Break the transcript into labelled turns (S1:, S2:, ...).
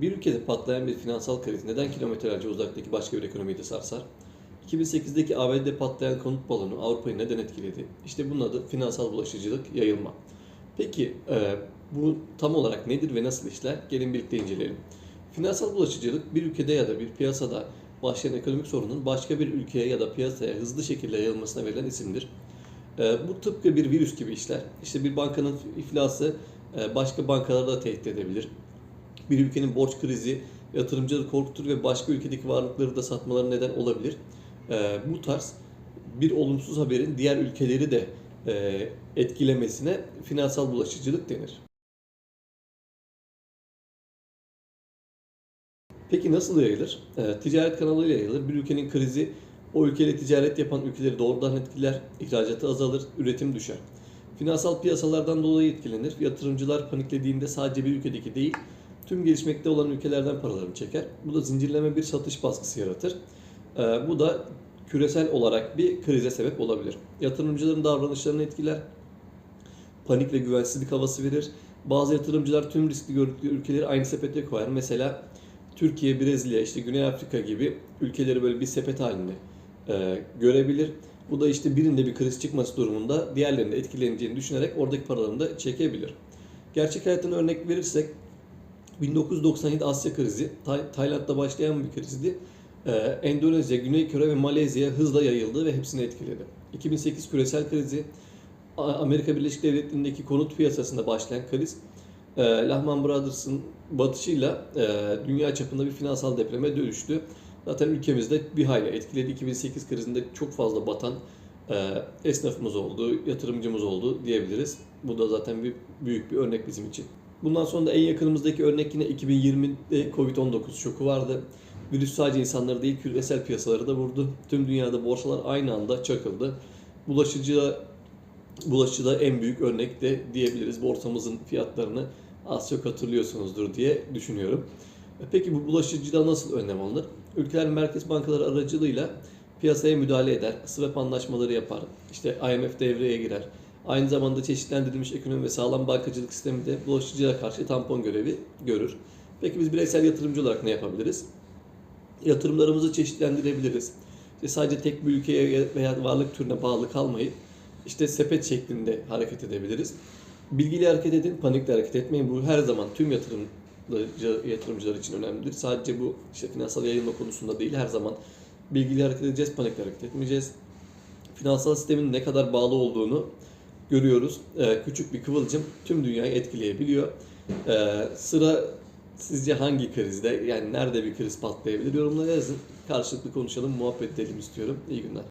S1: Bir ülkede patlayan bir finansal kriz neden kilometrelerce uzaktaki başka bir ekonomiyi de sarsar? 2008'deki ABD'de patlayan konut balonu Avrupa'yı neden etkiledi? İşte bunun adı finansal bulaşıcılık, yayılma. Peki bu tam olarak nedir ve nasıl işler? Gelin birlikte inceleyelim. Finansal bulaşıcılık bir ülkede ya da bir piyasada başlayan ekonomik sorunun başka bir ülkeye ya da piyasaya hızlı şekilde yayılmasına verilen isimdir. Bu tıpkı bir virüs gibi işler. İşte bir bankanın iflası başka bankaları da tehdit edebilir. Bir ülkenin borç krizi yatırımcıları korkutur ve başka ülkedeki varlıkları da satmaları neden olabilir. Bu tarz bir olumsuz haberin diğer ülkeleri de etkilemesine finansal bulaşıcılık denir. Peki nasıl yayılır? Ticaret kanalıyla yayılır. Bir ülkenin krizi o ülkeyle ticaret yapan ülkeleri doğrudan etkiler, ihracatı azalır, üretim düşer. Finansal piyasalardan dolayı etkilenir. Yatırımcılar paniklediğinde sadece bir ülkedeki değil, tüm gelişmekte olan ülkelerden paralarını çeker. Bu da zincirleme bir satış baskısı yaratır. Bu da küresel olarak bir krize sebep olabilir. Yatırımcıların davranışlarını etkiler, panik ve güvensizlik havası verir. Bazı yatırımcılar tüm riskli gördükleri ülkeleri aynı sepete koyar. Mesela Türkiye, Brezilya, işte Güney Afrika gibi ülkeleri böyle bir sepet halinde görebilir. Bu da işte birinde bir kriz çıkması durumunda diğerlerinde etkileneceğini düşünerek oradaki paralarını da çekebilir. Gerçek hayattan örnek verirsek 1997 Asya krizi Tayland'da başlayan bir krizdi. Endonezya, Güney Kore ve Malezya hızla yayıldı ve hepsini etkiledi. 2008 küresel krizi Amerika Birleşik Devletleri'ndeki konut piyasasında başlayan kriz Lehman Brothers'ın batışıyla dünya çapında bir finansal depreme dönüştü. Zaten ülkemizde bir hayli etkiledi. 2008 krizinde çok fazla batan esnafımız oldu, yatırımcımız oldu diyebiliriz. Bu da zaten büyük bir örnek bizim için. Bundan sonra da en yakınımızdaki örnek yine 2020'de Covid-19 şoku vardı. Virüs sadece insanları değil küresel piyasaları da vurdu. Tüm dünyada borsalar aynı anda çakıldı. Bulaşıcıda en büyük örnek de diyebiliriz. Borsamızın fiyatlarını az çok hatırlıyorsunuzdur diye düşünüyorum. Peki bu bulaşıcıda nasıl önlem alınır? Ülkeler merkez bankaları aracılığıyla piyasaya müdahale eder, swap anlaşmaları yapar, işte IMF devreye girer. Aynı zamanda çeşitlendirilmiş ekonomi ve sağlam bankacılık sistemi de bulaşıcıya karşı tampon görevi görür. Peki biz bireysel yatırımcı olarak ne yapabiliriz? Yatırımlarımızı çeşitlendirebiliriz. İşte sadece tek bir ülkeye veya varlık türüne bağlı kalmayıp işte sepet şeklinde hareket edebiliriz. Bilgiyle hareket edin, panikle hareket etmeyin. Bu her zaman tüm yatırımcılar için önemlidir. Sadece bu işte finansal yayılma konusunda değil, her zaman bilgiyle hareket edeceğiz, panikle hareket etmeyeceğiz. Finansal sistemin ne kadar bağlı olduğunu görüyoruz. Küçük bir kıvılcım tüm dünyayı etkileyebiliyor. Sıra sizce hangi krizde, yani nerede bir kriz patlayabilir? Yorumlara yazın. Karşılıklı konuşalım, muhabbet edelim istiyorum. İyi günler.